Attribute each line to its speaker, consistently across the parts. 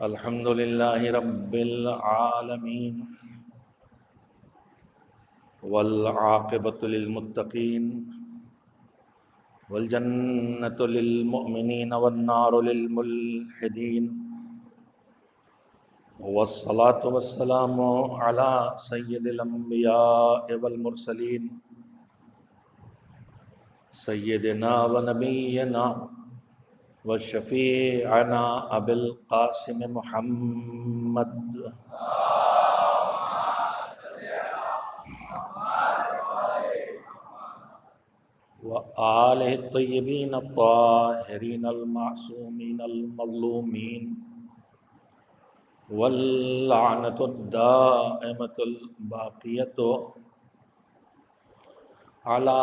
Speaker 1: الحمد لله رب العالمين والعاقبة للمتقين والجنة للمؤمنين والنار للملحدين والصلاة والسلام على سيد الأنبياء والمرسلين سيدنا ونبينا وشفيعنا أبي القاسم محمد وآله الطيبين الطاهرين المعصومين المظلومين واللعنة الدائمة الباقية على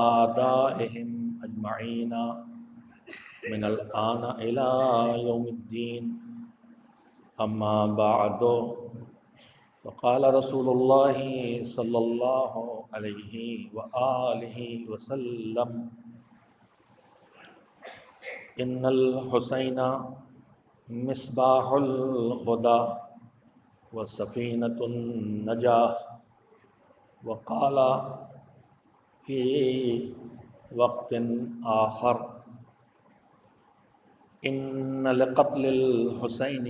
Speaker 1: أعدائهم أجمعين من الآن إلى يوم الدين. أما بعد، فقال رسول الله صلى الله عليه وآله وسلم: إن الحسين مصباح الهدى وسفينة النجاة. وقال في وقت آخر: إن لقتل الحسين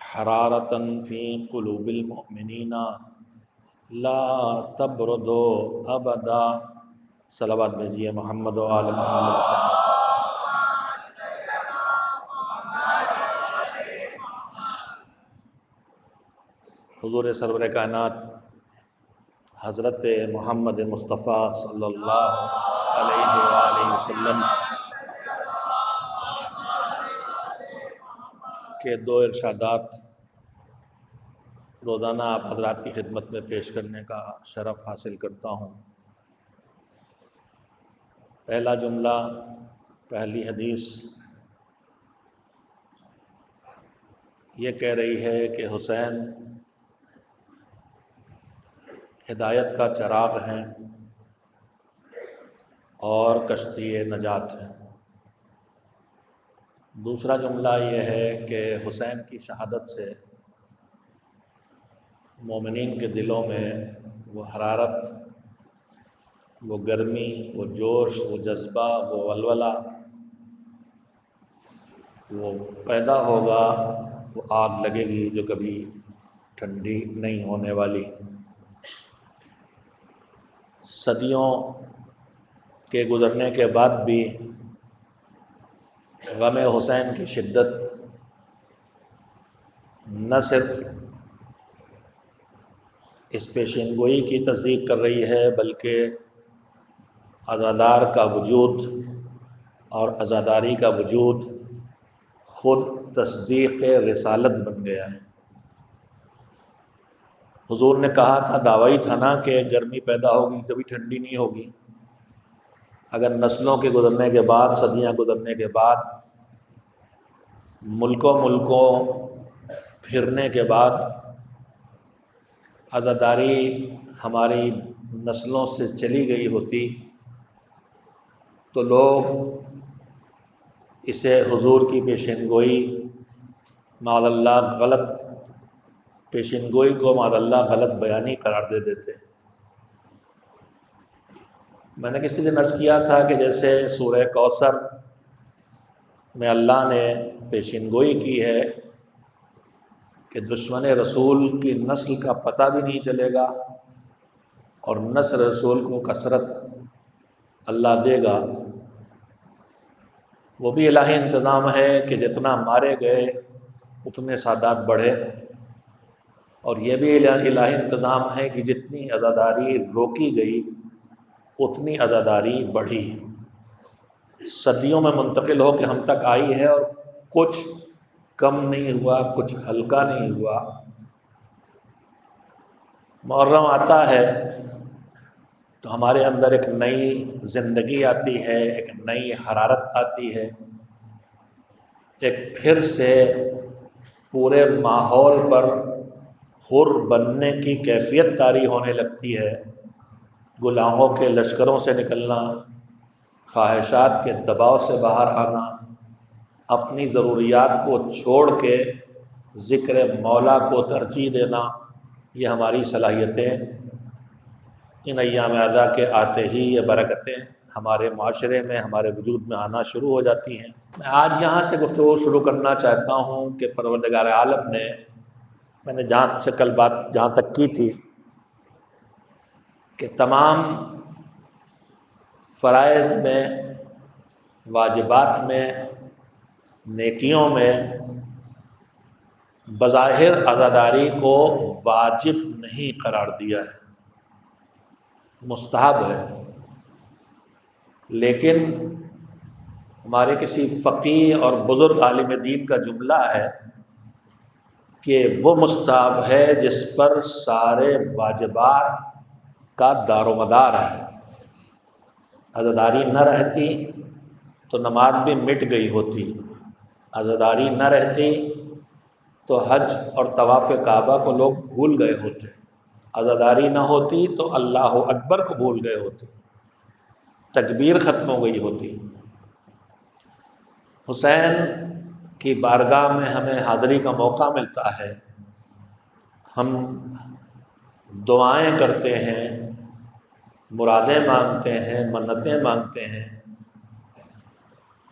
Speaker 1: حرارة في قلوب المؤمنين لا تبرد أبدا. صلوات بھیجیے محمد و آل محمد. حضور سرور کائنات حضرت محمد مصطفیٰ صلی اللہ علیہ وآلہ وسلم کے دو ارشادات روزانہ آپ حضرات کی خدمت میں پیش کرنے کا شرف حاصل کرتا ہوں. پہلا جملہ، پہلی حدیث یہ کہہ رہی ہے کہ حسین ہدایت کا چراغ ہیں اور کشتی نجات ہیں. دوسرا جملہ یہ ہے کہ حسین کی شہادت سے مومنین کے دلوں میں وہ حرارت، وہ گرمی، وہ جوش، وہ جذبہ، وہ ولولہ وہ پیدا ہوگا، وہ آگ لگے گی جو کبھی ٹھنڈی نہیں ہونے والی. صدیوں کے گزرنے کے بعد بھی غم حسین کی شدت نہ صرف اس پیشین گوئی کی تصدیق کر رہی ہے بلکہ عزادار کا وجود اور عزاداری کا وجود خود تصدیق رسالت بن گیا ہے. حضور نے کہا تھا، دعویٰ تھا نا کہ گرمی پیدا ہوگی کبھی ٹھنڈی نہیں ہوگی. اگر نسلوں کے گزرنے کے بعد، صدیاں گزرنے کے بعد، ملکوں پھرنے کے بعد عزاداری ہماری نسلوں سے چلی گئی ہوتی تو لوگ اسے حضور کی پیشین گوئی معاذ اللہ غلط پیشین گوئی کو معاذ اللہ غلط بیانی قرار دے دیتے. میں نے کسی دن عرض کیا تھا کہ جیسے سورہ کوثر میں اللہ نے پیشین گوئی کی ہے کہ دشمن رسول کی نسل کا پتہ بھی نہیں چلے گا اور نسل رسول کو کثرت اللہ دے گا. وہ بھی الہی انتظام ہے کہ جتنا مارے گئے اتنے سادات بڑھے، اور یہ بھی الہی انتظام ہے کہ جتنی عزاداری روکی گئی اتنی عزاداری بڑھی. صدیوں میں منتقل ہو کے ہم تک آئی ہے اور کچھ کم نہیں ہوا، کچھ ہلکا نہیں ہوا. محرم آتا ہے تو ہمارے اندر ایک نئی زندگی آتی ہے، ایک نئی حرارت آتی ہے، ایک پھر سے پورے ماحول پر حر بننے کی کیفیت طاری ہونے لگتی ہے. گناہوں کے لشکروں سے نکلنا، خواہشات کے دباؤ سے باہر آنا، اپنی ضروریات کو چھوڑ کے ذکر مولا کو ترجیح دینا، یہ ہماری صلاحیتیں ان ایام اعیاد کے آتے ہی یہ برکتیں ہمارے معاشرے میں، ہمارے وجود میں آنا شروع ہو جاتی ہیں۔ میں آج یہاں سے گفتگو شروع کرنا چاہتا ہوں کہ پروردگار عالم نے، میں نے جہاں سے کل بات جہاں تک کی تھی کہ تمام فرائض میں، واجبات میں، نیکیوں میں بظاہر عزاداری کو واجب نہیں قرار دیا ہے، مستحب ہے، لیکن ہمارے کسی فقیہ اور بزرگ عالم دین کا جملہ ہے کہ وہ مستحب ہے جس پر سارے واجبات کا دار و مدار ہے۔ عزاداری نہ رہتی تو نماز بھی مٹ گئی ہوتی، عزاداری نہ رہتی تو حج اور طواف کعبہ کو لوگ بھول گئے ہوتے، عزاداری نہ ہوتی تو اللہ اکبر کو بھول گئے ہوتے، تکبیر ختم ہو گئی ہوتی۔ حسین کی بارگاہ میں ہمیں حاضری کا موقع ملتا ہے، ہم دعائیں کرتے ہیں، مرادیں مانگتے ہیں، منتیں مانگتے ہیں۔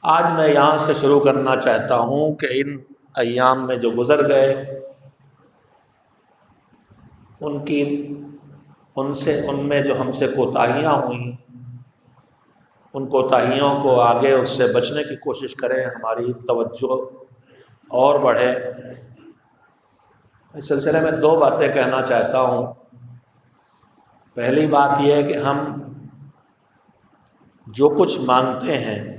Speaker 1: آج میں یہاں سے شروع کرنا چاہتا ہوں کہ ان ایام میں جو گزر گئے ان میں جو ہم سے کوتاہیاں ہوئیں، ان کوتاہیوں کو آگے اس سے بچنے کی کوشش کریں، ہماری توجہ اور بڑھے۔ اس سلسلے میں دو باتیں کہنا چاہتا ہوں۔ پہلی بات یہ ہے کہ ہم جو کچھ مانگتے ہیں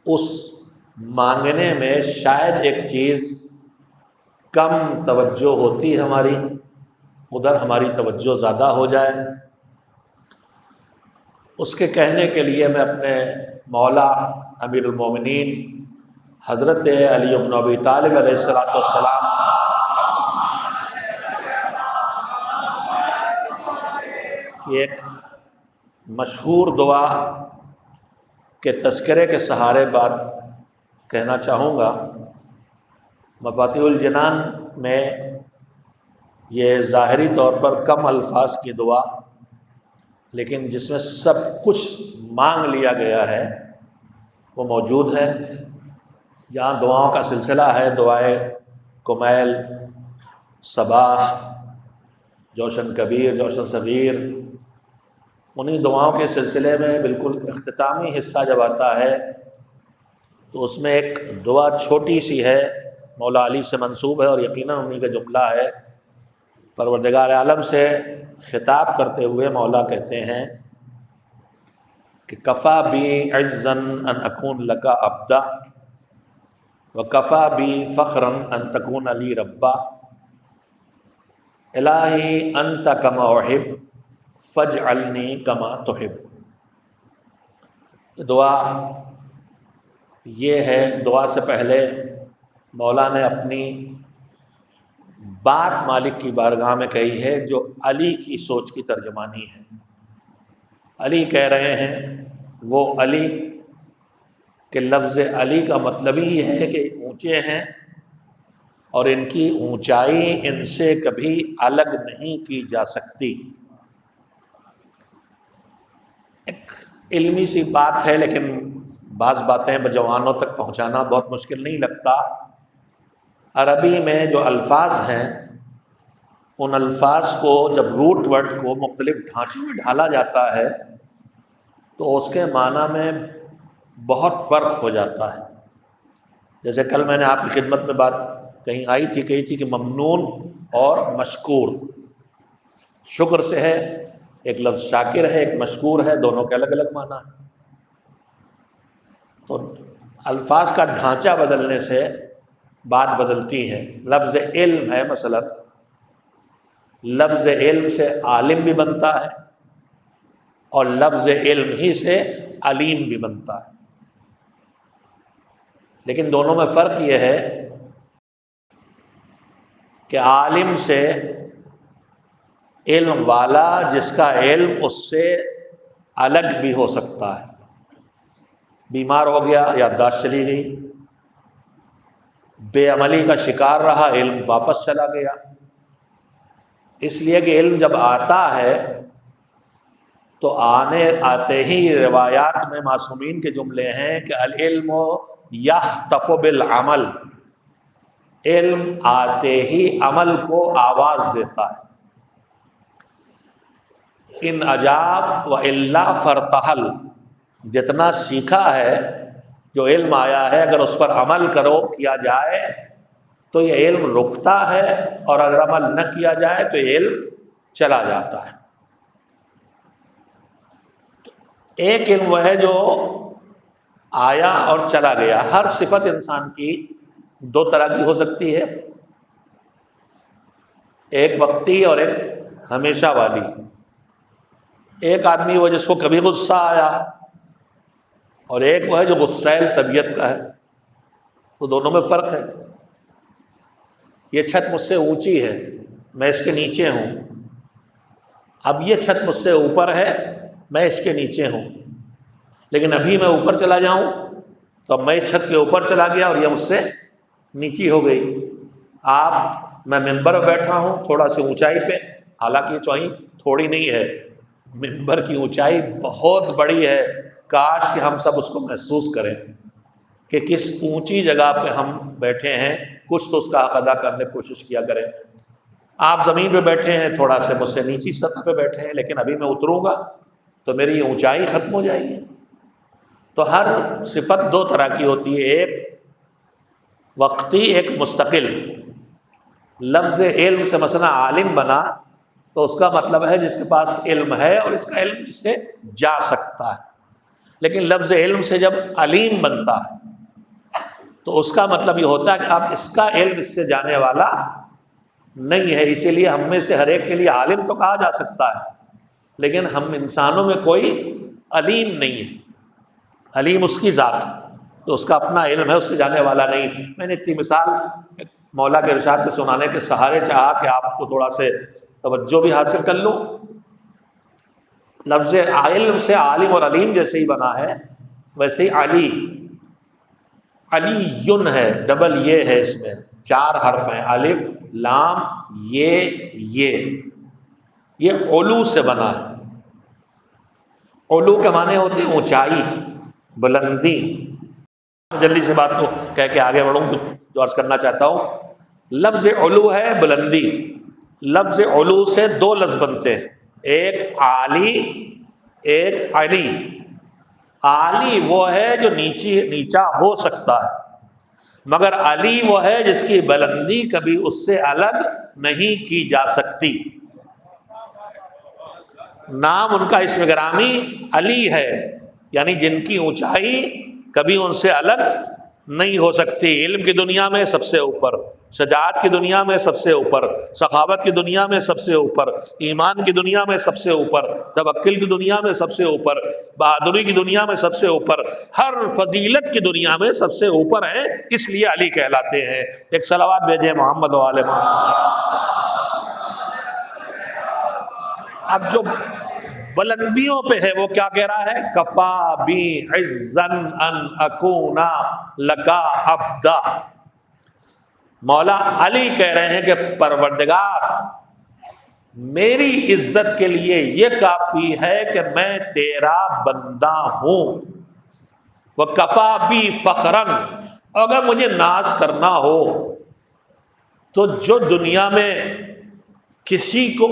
Speaker 1: اس مانگنے میں شاید ایک چیز کم توجہ ہوتی ہے ہماری، ادھر ہماری توجہ زیادہ ہو جائے۔ اس کے کہنے کے لیے میں اپنے مولا امیر المومنین حضرت علی بن ابی طالب علیہ السلام کی ایک مشہور دعا کے تذکرے کے سہارے بات کہنا چاہوں گا۔ مفاتیح الجنان میں یہ ظاہری طور پر کم الفاظ کی دعا، لیکن جس میں سب کچھ مانگ لیا گیا ہے وہ موجود ہے۔ جہاں دعاؤں کا سلسلہ ہے، دعائے کمیل، صباح، جوشن کبیر، جوشن صغیر، انہی دعاؤں کے سلسلے میں بالکل اختتامی حصہ جب آتا ہے تو اس میں ایک دعا چھوٹی سی ہے، مولا علی سے منسوب ہے اور یقیناً انہی کا جملہ ہے۔ پروردگار عالم سے خطاب کرتے ہوئے مولا کہتے ہیں کہ کفا بی عزا ان اکون لک عبدا وکفا بی فخرا ان تکون لی ربا الہی انت کما احب فاجعلنی کما تحب۔ دعا یہ ہے، دعا سے پہلے مولا نے اپنی بات مالک کی بارگاہ میں کہی ہے جو علی کی سوچ کی ترجمانی ہے۔ علی کہہ رہے ہیں، وہ علی کہ لفظ علی کا مطلب ہی ہے کہ اونچے ہیں اور ان کی اونچائی ان سے کبھی الگ نہیں کی جا سکتی۔ ایک علمی سی بات ہے لیکن بعض باتیں جوانوں تک پہنچانا بہت مشکل نہیں لگتا۔ عربی میں جو الفاظ ہیں ان الفاظ کو جب روٹ ورڈ کو مختلف ڈھانچوں میں ڈھالا جاتا ہے تو اس کے معنی میں بہت فرق ہو جاتا ہے۔ جیسے کل میں نے آپ کی خدمت میں بات کہیں آئی تھی، کہی تھی کہ ممنون اور مشکور، شکر سے ہے، ایک لفظ شاکر ہے، ایک مشکور ہے، دونوں کے الگ الگ معنی ہیں۔ تو الفاظ کا ڈھانچہ بدلنے سے بات بدلتی ہے۔ لفظ علم ہے، مثلا لفظ علم سے عالم بھی بنتا ہے اور لفظ علم ہی سے علیم بھی بنتا ہے، لیکن دونوں میں فرق یہ ہے کہ عالم سے علم والا جس کا علم اس سے الگ بھی ہو سکتا ہے، بیمار ہو گیا، یادداشت چلی گئی، بے عملی کا شکار رہا، علم واپس چلا گیا۔ اس لیے کہ علم جب آتا ہے تو آتے ہی روایات میں معصومین کے جملے ہیں کہ العلم یحتف بالعمل، علم آتے ہی عمل کو آواز دیتا ہے۔ ان اجاب و الا فرتحل، جتنا سیکھا ہے جو علم آیا ہے اگر اس پر عمل کیا جائے تو یہ علم رکتا ہے، اور اگر عمل نہ کیا جائے تو یہ علم چلا جاتا ہے۔ ایک علم وہ ہے جو آیا اور چلا گیا۔ ہر صفت انسان کی دو طرح کی ہو سکتی ہے، ایک وقتی اور ایک ہمیشہ والی۔ ایک آدمی وہ جس کو کبھی غصہ آیا، اور ایک وہ ہے جو غصیل طبیعت کا ہے، تو دونوں میں فرق ہے۔ یہ چھت مجھ سے اونچی ہے، میں اس کے نیچے ہوں، اب یہ چھت مجھ سے اوپر ہے، میں اس کے نیچے ہوں، لیکن ابھی میں اوپر چلا جاؤں تو اب میں اس چھت کے اوپر چلا گیا اور یہ مجھ سے نیچی ہو گئی۔ میں ممبر پہ بیٹھا ہوں تھوڑا سی اونچائی پہ، حالانکہ یہ چوئی تھوڑی نہیں ہے، ممبر کی اونچائی بہت بڑی ہے۔ کاش کہ ہم سب اس کو محسوس کریں کہ کس اونچی جگہ پہ ہم بیٹھے ہیں، کچھ تو اس کا حق ادا کرنے کی کوشش کیا کریں۔ آپ زمین پہ بیٹھے ہیں، تھوڑا سے مجھ سے نیچی سطح پہ بیٹھے ہیں، لیکن ابھی میں اتروں گا تو میری یہ اونچائی ختم ہو جائے گی۔ تو ہر صفت دو طرح کی ہوتی ہے، ایک وقتی، ایک مستقل۔ لفظ علم سے مثلا عالم بنا تو اس کا مطلب ہے جس کے پاس علم ہے اور اس کا علم اس سے جا سکتا ہے، لیکن لفظ علم سے جب علیم بنتا ہے تو اس کا مطلب یہ ہوتا ہے کہ اب اس کا علم اس سے جانے والا نہیں ہے۔ اسی لیے ہم میں سے ہر ایک کے لیے عالم تو کہا جا سکتا ہے، لیکن ہم انسانوں میں کوئی علیم نہیں ہے۔ علیم اس کی ذات، تو اس کا اپنا علم ہے، اس سے جانے والا نہیں۔ میں نے اتنی مثال مولا کے ارشاد کے سنانے کے سہارے چاہا کہ آپ کو تھوڑا سے توجہ بھی حاصل کر لوں۔ لفظ علم سے عالم اور علیم جیسے ہی بنا ہے، ویسے ہی علی، علی ہے، ڈبل یہ ہے، اس میں 4 حرف ہیں، الف لام یہ علو سے بنا ہے۔ علو کے معنی ہوتے ہیں اونچائی، بلندی۔ جلدی سے بات کو کہہ کے آگے بڑھوں، کچھ جو عرض کرنا چاہتا ہوں۔ لفظ علو ہے بلندی۔ لفظ علو سے 2 لفظ بنتے ہیں، ایک عالی، ایک علی۔ عالی وہ ہے جو نیچا ہو سکتا ہے، مگر علی وہ ہے جس کی بلندی کبھی اس سے الگ نہیں کی جا سکتی۔ نام ان کا اسم گرامی علی ہے، یعنی جن کی اونچائی کبھی ان سے الگ نہیں ہو سکتی۔ علم کی دنیا میں سب سے اوپر، شجاعت کی دنیا میں سب سے اوپر، سخاوت کی دنیا میں سب سے اوپر، ایمان کی دنیا میں سب سے اوپر، توکل کی دنیا میں سب سے اوپر، بہادری کی دنیا میں سب سے اوپر، ہر فضیلت کی دنیا میں سب سے اوپر ہیں، اس لیے علی کہلاتے ہیں۔ ایک صلوات بھیجیں محمد و آل محمد۔ اب جو بلندیوں پہ ہے وہ کیا کہہ رہا ہے؟ کفا بی عزن ان اکونا لکا عبدا۔ مولا علی کہہ رہے ہیں کہ پروردگار میری عزت کے لیے یہ کافی ہے کہ میں تیرا بندہ ہوں۔ وکفا بی فخرن، اگر مجھے ناز کرنا ہو تو جو دنیا میں کسی کو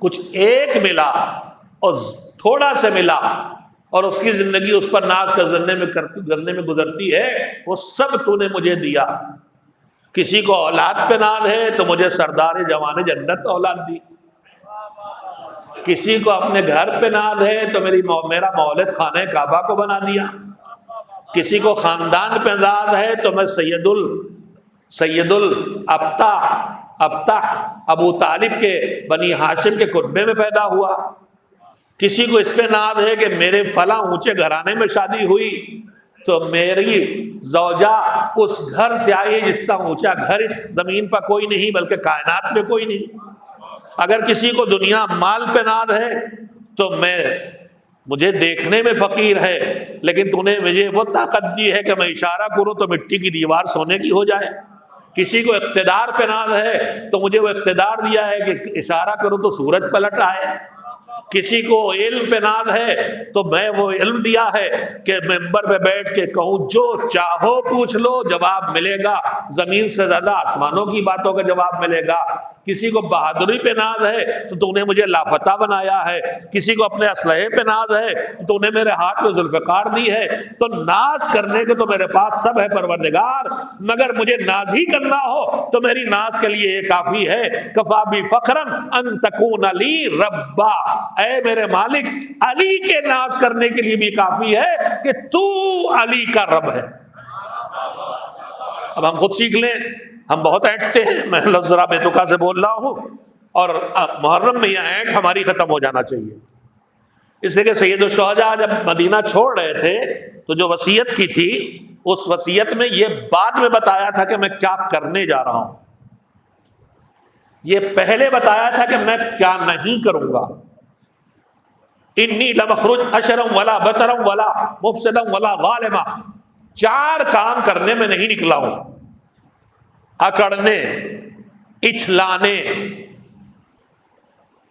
Speaker 1: کچھ ایک ملا اور تھوڑا سے ملا اور اس کی زندگی اس پر ناز کرنے میں گزرتی ہے، وہ سب تو نے مجھے دیا۔ کسی کو اولاد پہ ناز ہے تو مجھے سردار جوان جنت اولاد دی، کسی کو اپنے گھر پہ ناز ہے تو میرا مولد خانہ کعبہ کو بنا دیا، کسی کو خاندان پہ ناز ہے تو میں سید الابتح ابو طالب کے بنی ہاشم کے قربے میں پیدا ہوا، کسی کو اس پہ ناز ہے کہ میرے فلاں اونچے گھرانے میں شادی ہوئی تو میری زوجہ اس گھر سے آئی جس کا اونچا گھر اس زمین پر کوئی نہیں بلکہ کائنات میں کوئی نہیں۔ اگر کسی کو دنیا مال پہ ناز ہے تو مجھے دیکھنے میں فقیر ہے، لیکن تو نے مجھے وہ طاقت دی ہے کہ میں اشارہ کروں تو مٹی کی دیوار سونے کی ہو جائے۔ کسی کو اقتدار پہ ناز ہے تو مجھے وہ اقتدار دیا ہے کہ اشارہ کروں تو سورج پلٹ آئے. کسی کو علم پہ ناز ہے تو میں وہ علم دیا ہے کہ ممبر پہ بیٹھ کے کہوں جو چاہو پوچھ لو جواب ملے گا، زمین سے زیادہ آسمانوں کی باتوں کا جواب ملے گا. کسی کو بہادری پہ ناز ہے تو نے مجھے لافتہ بنایا ہے. کسی کو اپنے اسلحے پہ ناز ہے تو نے میرے ہاتھ میں ذوالفقار دی ہے. تو ناز کرنے کے تو میرے پاس سب ہے پروردگار، مگر مجھے ناز ہی کرنا ہو تو میری ناز کے لیے یہ کافی ہے. کفا بی فخرا ان تکون لی ربا، اے میرے مالک علی کے ناز کرنے کے لیے بھی کافی ہے کہ تو علی کا رب ہے. اب ہم خود سیکھ لیں، ہم بہت اینٹتے ہیں. میں لفظ ذرا بے تکا سے بول رہا ہوں، اور محرم میں یہ اینٹ ہماری ختم ہو جانا چاہیے. اس لیے کہ سید الشہداء جب مدینہ چھوڑ رہے تھے تو جو وصیت کی تھی اس وصیت میں یہ بعد میں بتایا تھا کہ میں کیا کرنے جا رہا ہوں. یہ پہلے بتایا تھا کہ میں کیا نہیں کروں گا. انی لمخرج اشرم ولا بطرم ولا مفسدم ولا ظالما، 4 کام کرنے میں نہیں نکلا ہوں: اکڑنے، اٹھلانے.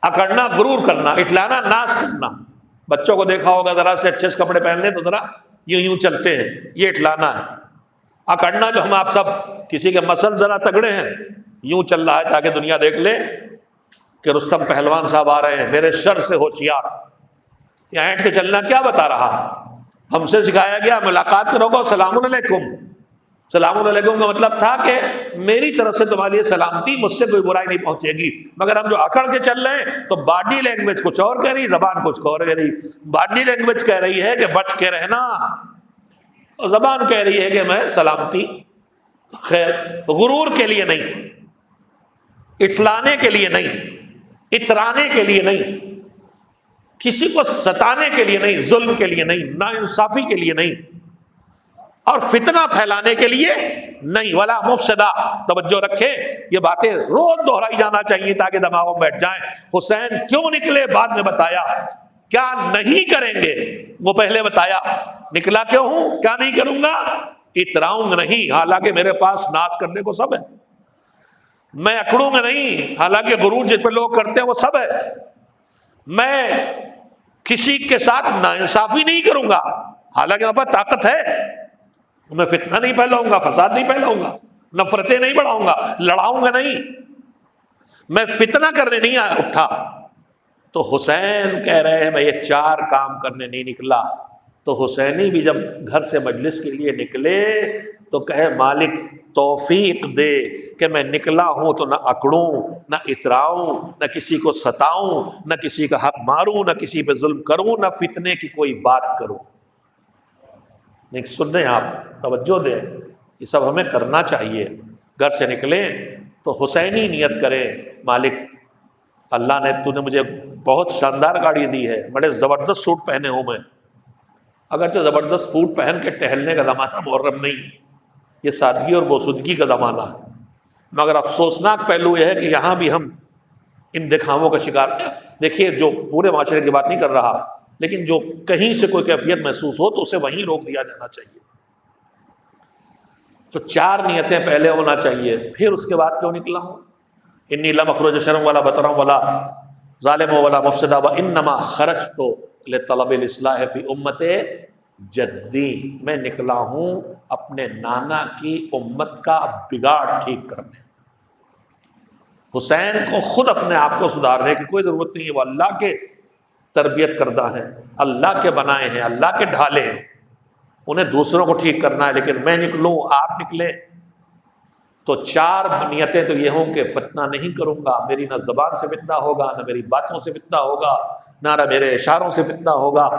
Speaker 1: اکڑنا غرور کرنا، اٹھلانا ناز کرنا. بچوں کو دیکھا ہوگا ذرا سے اچھے سے کپڑے پہن لیں تو ذرا یوں یوں چلتے ہیں، یہ اٹھلانا ہے. اکڑنا جو ہم آپ سب کسی کے مسل ذرا تگڑے ہیں یوں چل رہا ہے تاکہ دنیا دیکھ لے کہ رستم پہلوان صاحب آ رہے ہیں، میرے شر سے ہوشیار. یہ اینٹ کے چلنا کیا بتا رہا؟ ہم سے سکھایا گیا ملاقات کرو گو سلام علیکم. سلام علیکم کا مطلب تھا کہ میری طرف سے تمہارے لیے سلامتی، مجھ سے کوئی برائی نہیں پہنچے گی. مگر ہم جو اکڑ کے چل رہے ہیں تو باڈی لینگویج کچھ اور کہہ رہی، زبان کچھ اور کہہ رہی. باڈی لینگویج کہہ رہی ہے کہ بچ کے رہنا، اور زبان کہہ رہی ہے کہ میں سلامتی. خیر، غرور کے لیے نہیں، اٹھلانے کے لیے نہیں، اترانے کے لیے نہیں، کسی کو ستانے کے لیے نہیں، ظلم کے لیے نہیں، ناانصافی کے لیے نہیں، اور فتنہ پھیلانے کے لیے نہیں. ولا مفسدہ. توجہ رکھیں، یہ باتیں روز دہرائی جانا چاہیے تاکہ دماغوں میں بیٹھ جائیں. حسین کیوں نکلے بعد میں بتایا، کیا نہیں کریں گے وہ پہلے بتایا. نکلا کیوں ہوں، کیا نہیں کروں گا، اتراؤں گا نہیں حالانکہ میرے پاس ناز کرنے کو سب ہے. میں اکڑوں گا نہیں حالانکہ غرور جس پہ لوگ کرتے ہیں وہ سب ہے. میں کسی کے ساتھ ناانصافی نہیں کروں گا حالانکہ میرے پاس طاقت ہے. میں فتنہ نہیں پھیلاؤں گا، فساد نہیں پھیلاؤں گا، نفرتیں نہیں بڑھاؤں گا، لڑاؤں گا نہیں. میں فتنہ کرنے نہیں اٹھا. تو حسین کہہ رہے ہیں میں یہ 4 کام کرنے نہیں نکلا. تو حسینی بھی جب گھر سے مجلس کے لیے نکلے تو کہے مالک توفیق دے کہ میں نکلا ہوں تو نہ اکڑوں، نہ اتراؤں، نہ کسی کو ستاؤں، نہ کسی کا حق ماروں، نہ کسی پہ ظلم کروں، نہ فتنے کی کوئی بات کروں. نہیں سنیں، آپ توجہ دیں، یہ سب ہمیں کرنا چاہیے. گھر سے نکلیں تو حسینی نیت کریں، مالک اللہ نے تو نے مجھے بہت شاندار گاڑی دی ہے، بڑے زبردست سوٹ پہنے ہوں میں. اگرچہ زبردست سوٹ پہن کے ٹہلنے کا زمانہ محرم نہیں ہے، یہ سادگی اور بوسودگی کا زمانہ ہے. مگر افسوسناک پہلو یہ ہے کہ یہاں بھی ہم ان دکھاووں کا شکار ہیں. دیکھیے، جو پورے معاشرے کی بات نہیں کر رہا، لیکن جو کہیں سے کوئی کیفیت محسوس ہو تو اسے وہیں روک دیا جانا چاہیے. تو 4 نیتیں پہلے ہونا چاہیے. پھر اس کے بعد کیوں نکلا ہوں؟ انی لم اخرج شرم ولا بطرم ولا ظالم ولا مفسدہ وانما خرجت لطلب الاصلاح فی امت جدی. میں نکلا ہوں اپنے نانا کی امت کا بگاڑ ٹھیک کرنے. حسین کو خود اپنے آپ کو سدھارنے کی کوئی ضرورت نہیں ہے. وہ اللہ کے تربیت کردہ ہیں، اللہ کے بنائے ہیں، اللہ کے ڈھالے ہیں. انہیں دوسروں کو ٹھیک کرنا ہے. لیکن میں نکلوں، آپ نکلیں تو 4 نیتیں تو یہ ہوں کہ فتنہ نہیں کروں گا. میری نہ زبان سے فتنہ ہوگا، نہ میری باتوں سے فتنہ ہوگا، نہ میرے اشاروں سے فتنہ ہوگا،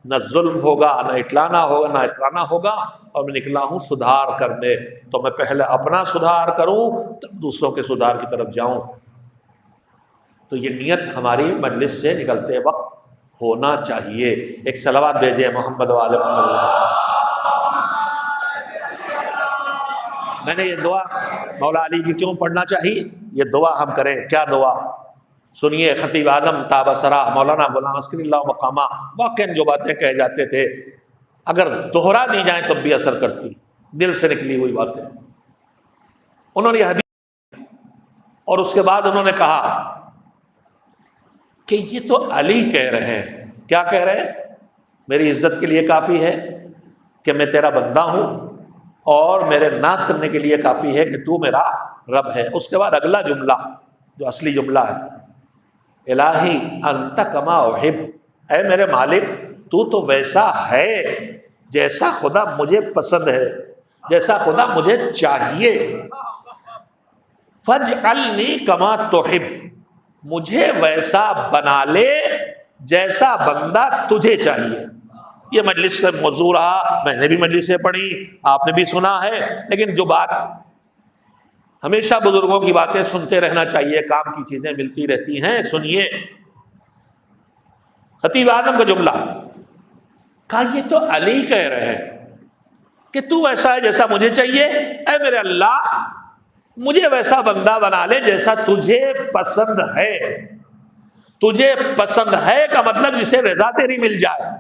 Speaker 1: نہ ظلم ہوگا، نہ اٹلانا ہوگا، نہ اترانا ہوگا. اور میں نکلا ہوں سدھار کرنے. تو میں پہلے اپنا سدھار کروں تب دوسروں کے سدھار کی طرف جاؤں. تو یہ نیت ہماری مجلس سے نکلتے وقت ہونا چاہیے. ایک صلوات بھیجیں محمد و آل محمد. میں نے یہ دعا مولا علی کی کیوں پڑھنا چاہیے، یہ دعا ہم کریں. کیا دعا؟ سنیے، خطیب اعظم تابہ سرا مولانا غلام عسکری اللہ مقامہ واقعاً جو باتیں کہے جاتے تھے اگر دوہرا دی جائیں تب بھی اثر کرتی، دل سے نکلی ہوئی باتیں. انہوں نے یہ حدیث اور اس کے بعد انہوں نے کہا کہ یہ تو علی کہہ رہے ہیں. کیا کہہ رہے ہیں؟ میری عزت کے لیے کافی ہے کہ میں تیرا بندہ ہوں اور میرے ناز کرنے کے لیے کافی ہے کہ تو میرا رب ہے. اس کے بعد اگلا جملہ جو اصلی جملہ ہے، الہی انت کما احب، اے میرے مالک تو ویسا ہے جیسا خدا مجھے پسند ہے، جیسا خدا مجھے چاہیے. فاجعلنی کما تحب، مجھے ویسا بنا لے جیسا بندہ تجھے چاہیے. یہ مجلس کا موضوع رہا، میں نے بھی مجلسیں پڑھی، آپ نے بھی سنا ہے، لیکن جو بات ہمیشہ بزرگوں کی باتیں سنتے رہنا چاہیے، کام کی چیزیں ملتی رہتی ہیں. سنیے خطیب اعظم کا جملہ، کہا یہ تو علی کہہ رہے ہیں کہ تو ویسا ہے جیسا مجھے چاہیے، اے میرے اللہ مجھے ویسا بندہ بنا لے جیسا تجھے پسند ہے. تجھے پسند ہے کا مطلب جسے رضا تیری مل جائے.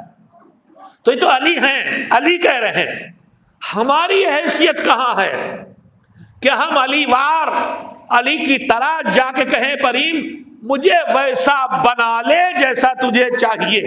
Speaker 1: تو یہ تو علی ہیں، علی کہہ رہے ہیں. ہماری حیثیت کہاں ہے کہ ہم علی وار علی کی طرح جا کے کہیں کریم مجھے ویسا بنا لے جیسا تجھے چاہیے.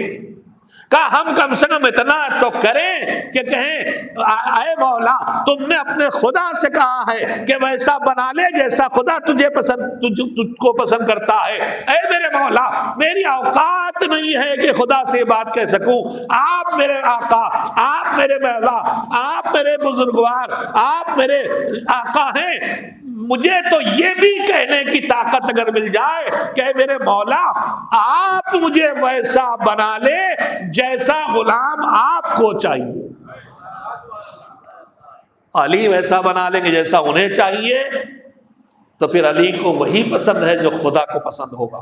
Speaker 1: کہ ہم کم سے کم اتنا تو کریں کہ کہیں اے مولا تم نے اپنے خدا سے کہا ہے کہ ویسا بنا لے جیسا خدا تجھ کو پسند کرتا ہے. اے میرے مولا میری اوقات نہیں ہے کہ خدا سے بات کہہ سکوں. آپ میرے آقا، آپ میرے مولا، آپ میرے بزرگوار، آپ میرے آقا ہیں. مجھے تو یہ بھی کہنے کی طاقت اگر مل جائے کہ میرے مولا آپ مجھے ویسا بنا لے جیسا غلام آپ کو چاہیے. علی ویسا بنا لیں گے جیسا انہیں چاہیے تو پھر علی کو وہی پسند ہے جو خدا کو پسند ہوگا.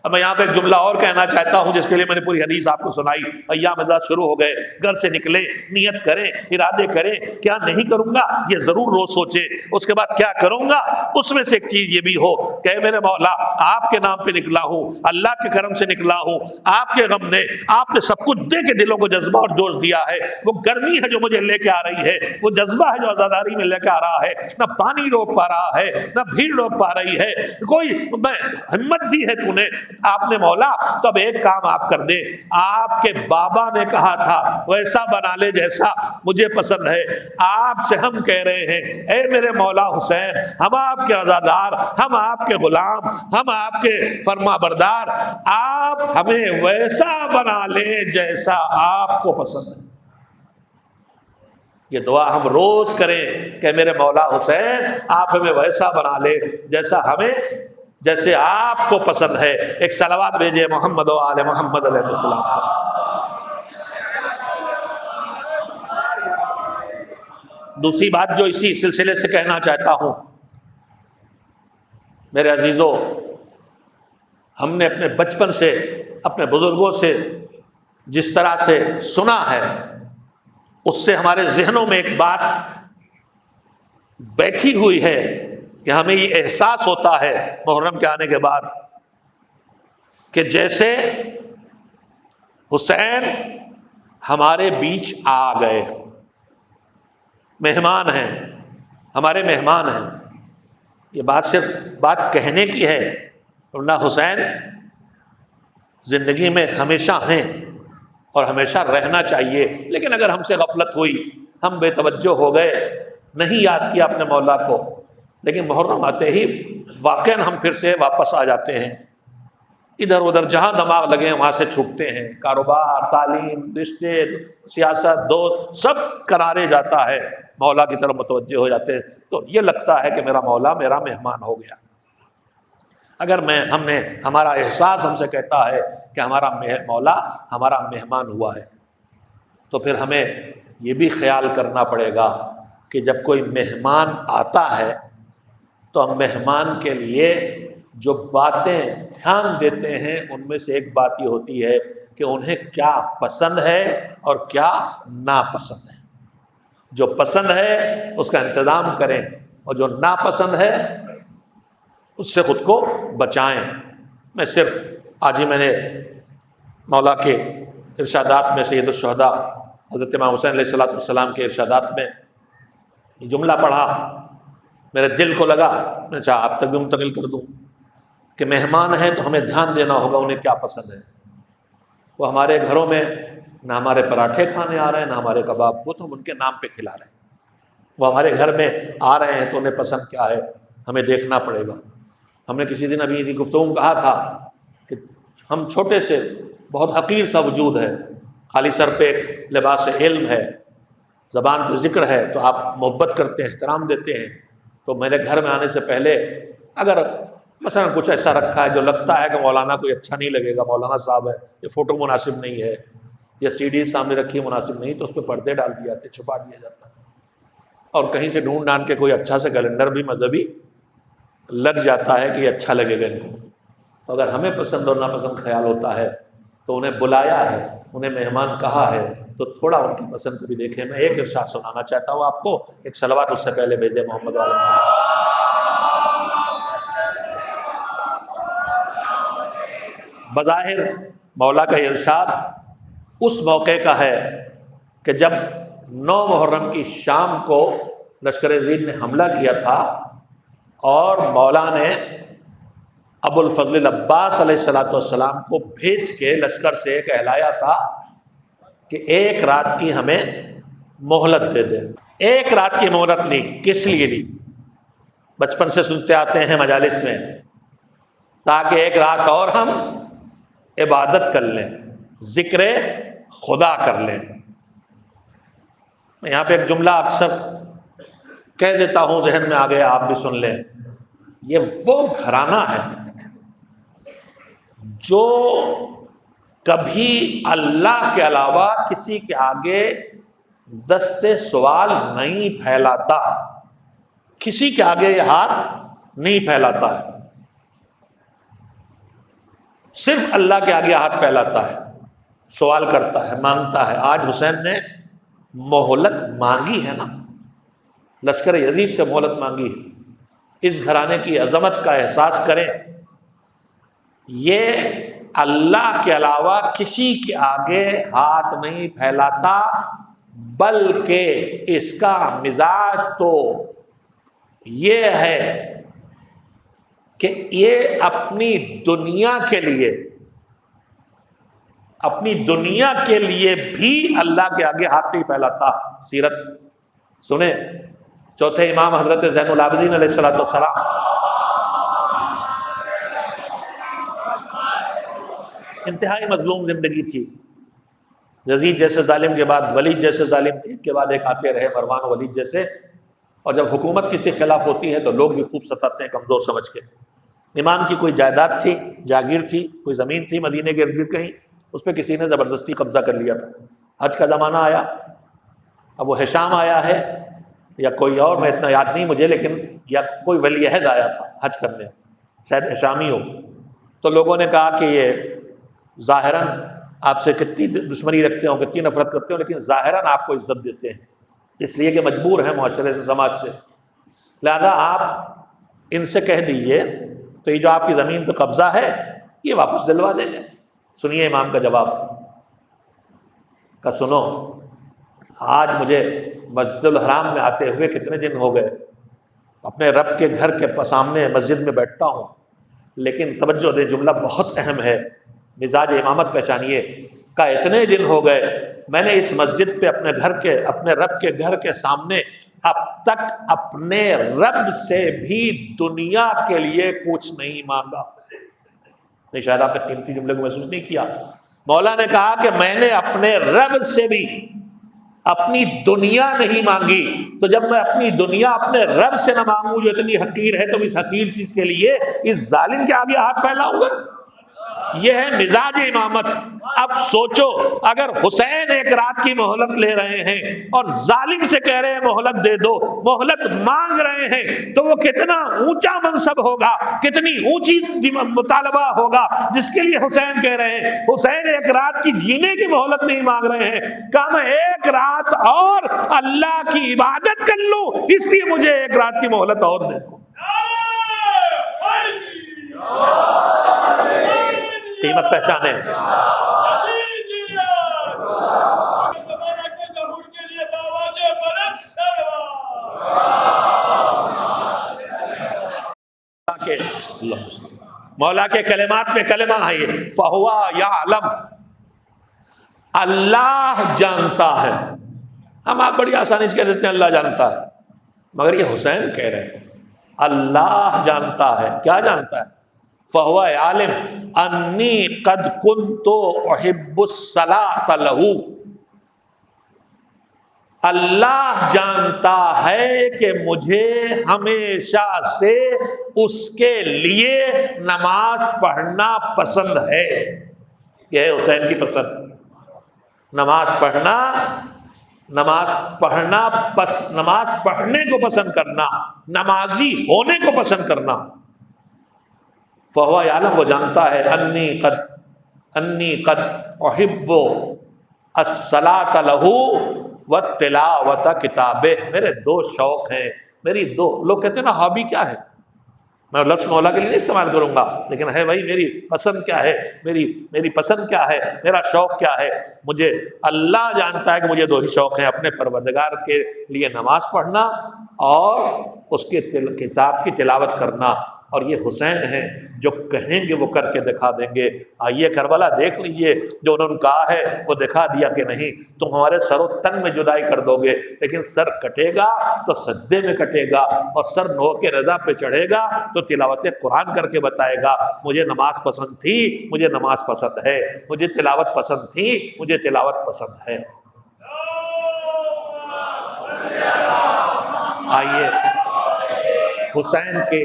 Speaker 1: اب میں یہاں پہ ایک جملہ اور کہنا چاہتا ہوں جس کے لیے میں نے پوری حدیث آپ کو سنائی. ایام ازاد شروع ہو گئے، گھر سے نکلے، نیت کریں، ارادے کریں کیا نہیں کروں گا یہ ضرور روز سوچے. اس کے بعد کیا کروں گا اس میں سے ایک چیز یہ بھی ہو کہ میرے مولا آپ کے نام پہ نکلا ہوں، اللہ کے کرم سے نکلا ہوں، آپ کے غم نے آپ نے سب کچھ دے کے دلوں کو جذبہ اور جوش دیا ہے. وہ گرمی ہے جو مجھے لے کے آ رہی ہے، وہ جذبہ ہے جو عزاداری میں لے کے آ رہا ہے. نہ پانی روک پا رہا ہے، نہ بھیڑ روک پا رہی ہے. کوئی ہمت دی ہے تو نے آپ نے مولا. تو اب ایک کام آپ کر دیں. آپ کے بابا نے کہا تھا ویسا بنا لے جیسا مجھے پسند ہے. آپ سے ہم کہہ رہے ہیں اے میرے مولا حسین ہم آپ کے عزادار، ہم آپ کے غلام، ہم آپ کے فرما بردار، آپ ہمیں ویسا بنا لے جیسا آپ کو پسند ہے. یہ دعا ہم روز کریں کہ میرے مولا حسین آپ ہمیں ویسا بنا لے جیسے آپ کو پسند ہے. ایک صلوات بھیجئے محمد و آل محمد علیہ السلام. دوسری بات جو اسی سلسلے سے کہنا چاہتا ہوں، میرے عزیزو، ہم نے اپنے بچپن سے اپنے بزرگوں سے جس طرح سے سنا ہے اس سے ہمارے ذہنوں میں ایک بات بیٹھی ہوئی ہے کہ ہمیں یہ احساس ہوتا ہے محرم کے آنے کے بعد کہ جیسے حسین ہمارے بیچ آ گئے، مہمان ہیں، ہمارے مہمان ہیں. یہ بات صرف بات کہنے کی ہے، ورنہ حسین زندگی میں ہمیشہ ہیں اور ہمیشہ رہنا چاہیے. لیکن اگر ہم سے غفلت ہوئی، ہم بے توجہ ہو گئے، نہیں یاد کیا اپنے مولا کو، لیکن محرم آتے ہی واقعاً ہم پھر سے واپس آ جاتے ہیں. ادھر ادھر جہاں دماغ لگے وہاں سے چھوٹتے ہیں. کاروبار، تعلیم، رشتے، سیاست، دوست سب کنارے جاتا ہے، مولا کی طرف متوجہ ہو جاتے ہیں. تو یہ لگتا ہے کہ میرا مولا میرا مہمان ہو گیا. اگر ہمارا احساس ہم سے کہتا ہے کہ ہمارا مولا ہمارا مہمان ہوا ہے، تو پھر ہمیں یہ بھی خیال کرنا پڑے گا کہ جب کوئی مہمان آتا ہے تو ہم مہمان کے لیے جو باتیں دھیان دیتے ہیں ان میں سے ایک بات یہ ہوتی ہے کہ انہیں کیا پسند ہے اور کیا ناپسند ہے. جو پسند ہے اس کا انتظام کریں اور جو ناپسند ہے اس سے خود کو بچائیں. میں صرف آج ہی میں نے مولا کے ارشادات میں سید الشہداء حضرت امام حسین علیہ السلام کے ارشادات میں یہ جملہ پڑھا میرے دل کو لگا، میں چاہا آپ تک بھی منتقل کر دوں کہ مہمان ہیں تو ہمیں دھیان دینا ہوگا انہیں کیا پسند ہے۔ وہ ہمارے گھروں میں نہ ہمارے پراٹھے کھانے آ رہے ہیں نہ ہمارے کباب، وہ تو ہم ان کے نام پہ کھلا رہے ہیں۔ وہ ہمارے گھر میں آ رہے ہیں تو انہیں پسند کیا ہے ہمیں دیکھنا پڑے گا۔ ہم نے کسی دن ابھی گفتگو میں کہا تھا کہ ہم چھوٹے سے بہت حقیر سا وجود ہے، خالی سر پہ ایک لباس علم ہے، زبان پہ ذکر ہے، تو آپ محبت کرتے ہیں، احترام دیتے ہیں۔ تو میرے گھر میں آنے سے پہلے اگر مثلا کچھ ایسا رکھا ہے جو لگتا ہے کہ مولانا کوئی اچھا نہیں لگے گا، مولانا صاحب ہے، یہ فوٹو مناسب نہیں ہے، یا سی ڈی سامنے رکھی مناسب نہیں، تو اس پہ پردے ڈال دیے جاتے، چھپا دیا جاتا ہے، اور کہیں سے ڈھونڈ ڈھانڈ کے کوئی اچھا سا کیلنڈر بھی مذہبی لگ جاتا ہے کہ یہ اچھا لگے گا ان کو۔ تو اگر ہمیں پسند اور ناپسند خیال ہوتا ہے تو انہیں بلایا ہے، انہیں مہمان کہا ہے، تو تھوڑا ان کی پسند کو بھی دیکھیں۔ میں ایک ارشاد سنانا چاہتا ہوں آپ کو، ایک صلوات اس سے پہلے بھیجے محمد والا محمد۔ بظاہر مولا کا ارشاد اس موقع کا ہے کہ جب 9 محرم کی شام کو لشکر یزید نے حملہ کیا تھا اور مولا نے ابو الفضل العباس علیہ السلام کو بھیج کے لشکر سے کہلایا تھا کہ ایک رات کی ہمیں مہلت دے دے۔ ایک رات کی مہلت لی، کس لیے لی؟ بچپن سے سنتے آتے ہیں مجالس میں، تاکہ ایک رات اور ہم عبادت کر لیں، ذکر خدا کر لیں۔ میں یہاں پہ ایک جملہ اکثر کہہ دیتا ہوں، ذہن میں آ گیا، آپ بھی سن لیں۔ یہ وہ گھرانہ ہے جو کبھی اللہ کے علاوہ کسی کے آگے دست سوال نہیں پھیلاتا، کسی کے آگے یہ ہاتھ نہیں پھیلاتا ہے، صرف اللہ کے آگے ہاتھ پھیلاتا ہے، سوال کرتا ہے، مانگتا ہے۔ آج حسین نے مہلت مانگی ہے نا، لشکر یزید سے مہلت مانگی ہے۔ اس گھرانے کی عظمت کا احساس کریں، یہ اللہ کے علاوہ کسی کے آگے ہاتھ نہیں پھیلاتا، بلکہ اس کا مزاج تو یہ ہے کہ یہ اپنی دنیا کے لیے بھی اللہ کے آگے ہاتھ نہیں پھیلاتا۔ سیرت سنیں، چوتھے امام حضرت زین العابدین علیہ السلام انتہائی مظلوم زندگی تھی۔ یزید جیسے ظالم کے بعد ولید جیسے ظالم ایک کے بعد ایک آتے رہے، مروان و ولید جیسے، اور جب حکومت کسی خلاف ہوتی ہے تو لوگ بھی خوب ستاتے ہیں کمزور سمجھ کے۔ امام کی کوئی جائیداد تھی، جاگیر تھی، کوئی زمین تھی مدینے کے ارد گرد کہیں، اس پہ کسی نے زبردستی قبضہ کر لیا تھا۔ حج کا زمانہ آیا، اب وہ ہشام آیا ہے یا کوئی اور، میں اتنا یاد نہیں مجھے، لیکن یا کوئی ولی عہد آیا تھا حج کرنے، شاید ہشامی ہو۔ تو لوگوں نے کہا کہ یہ ظاہراً آپ سے کتنی دشمنی رکھتے ہوں، کتنی نفرت کرتے ہوں، لیکن ظاہراً آپ کو عزت دیتے ہیں، اس لیے کہ مجبور ہیں معاشرے سے، سماج سے، لہذا آپ ان سے کہہ دیجئے تو یہ جو آپ کی زمین پہ قبضہ ہے یہ واپس دلوا دیں گے۔ سنیے امام کا جواب کا، سنو، آج مجھے مسجد الحرام میں آتے ہوئے کتنے دن ہو گئے، اپنے رب کے گھر کے سامنے مسجد میں بیٹھتا ہوں، لیکن توجہ دے، جملہ بہت اہم ہے، مزاج امامت پہچانیے، کا اتنے دن ہو گئے میں نے اس مسجد پہ اپنے رب کے گھر کے سامنے اب تک اپنے رب سے بھی دنیا کے لیے کچھ نہیں مانگا۔ نہیں، شاید آپ نے قیمتی جملے کو محسوس نہیں کیا۔ مولا نے کہا کہ میں نے اپنے رب سے بھی اپنی دنیا نہیں مانگی، تو جب میں اپنی دنیا اپنے رب سے نہ مانگوں جو اتنی حقیر ہے، تو اس حقیر چیز کے لیے اس ظالم کے آگے ہاتھ پھیلاؤں گا؟ یہ ہے مزاج امامت۔ اب سوچو، اگر حسین ایک رات کی مہلت لے رہے ہیں اور ظالم سے کہہ رہے ہیں مہلت دے دو، مہلت مانگ رہے ہیں، تو وہ کتنا اونچا منصب ہوگا، کتنی اونچی مطالبہ ہوگا جس کے لیے حسین کہہ رہے ہیں۔ حسین ایک رات کی جینے کی مہلت نہیں مانگ رہے ہیں، کہا میں ایک رات اور اللہ کی عبادت کر لوں، اس لیے مجھے ایک رات کی مہلت اور دے دو۔ قیمت پہچانے۔ مولا کے کلمات میں کلمہ ہے یہ، فَهُوَ يَعْلَمُ، اللہ جانتا ہے۔ ہم آپ بڑی آسانی سے کہہ دیتے ہیں اللہ جانتا ہے، مگر یہ حسین کہہ رہے ہیں اللہ جانتا ہے۔ کیا جانتا ہے؟ فَهُوَ يَعْلَمُ أَنِّي قَدْ كُنْتُ أُحِبُّ الصَّلَاةَ لَهُ، اللہ جانتا ہے کہ مجھے ہمیشہ سے اس کے لیے نماز پڑھنا پسند ہے۔ یہ ہے حسین کی پسند، نماز پڑھنا، نماز پڑھنے کو پسند کرنا، نمازی ہونے کو پسند کرنا۔ فَهُوَ يَعْلَمُ، وہ جانتا ہے، انی قد احب الصلاۃ لہ والتلاوۃ کتابہ، میرے دو شوق ہیں، میری دو، لوگ کہتے ہیں نا ہابی کیا ہے، میں لفظ مولا کے لیے نہیں استعمال کروں گا، لیکن ہے بھائی میری پسند کیا ہے، میری پسند کیا ہے، میرا شوق کیا ہے۔ مجھے اللہ جانتا ہے کہ مجھے دو ہی شوق ہیں، اپنے پروردگار کے لیے نماز پڑھنا اور اس کے کتاب کی تلاوت کرنا۔ اور یہ حسین ہیں جو کہیں گے وہ کر کے دکھا دیں گے۔ آئیے کربلا دیکھ لیجئے، جو انہوں نے کہا ہے وہ دکھا دیا کہ نہیں، تم ہمارے سر و تن میں جدائی کر دو گے، لیکن سر کٹے گا تو سجدے میں کٹے گا، اور سر نو کے رضا پہ چڑھے گا تو تلاوت قرآن کر کے بتائے گا مجھے نماز پسند تھی، مجھے نماز پسند ہے، مجھے تلاوت پسند تھی، مجھے تلاوت پسند ہے۔ آئیے حسین کے